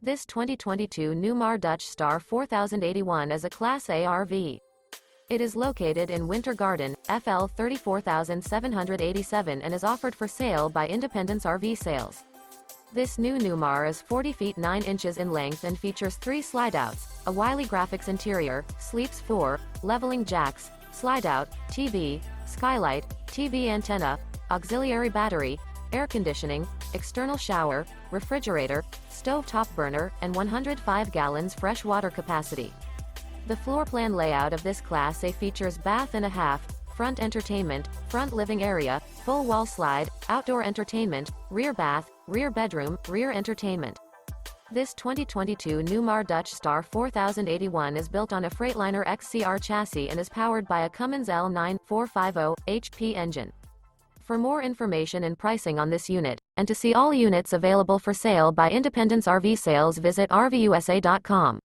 This 2022 Newmar Dutch Star 4081 is a Class A RV. It is located in Winter Garden, FL 34787 and is offered for sale by Independence RV Sales. This new Newmar is 40 feet 9 inches in length and features 3 slideouts, a Wylie Graphics interior, sleeps 4, leveling jacks, slide-out, TV, skylight, TV antenna, auxiliary battery, air conditioning, external shower, refrigerator, stove-top burner, and 105 gallons fresh water capacity. The floor plan layout of this Class A features bath and a half, front entertainment, front living area, full wall slide, outdoor entertainment, rear bath, rear bedroom, rear entertainment. This 2022 Newmar Dutch Star 4081 is built on a Freightliner XCR chassis and is powered by a Cummins L9 450 HP engine. For more information and pricing on this unit, and to see all units available for sale by Independence RV Sales, visit RVUSA.com.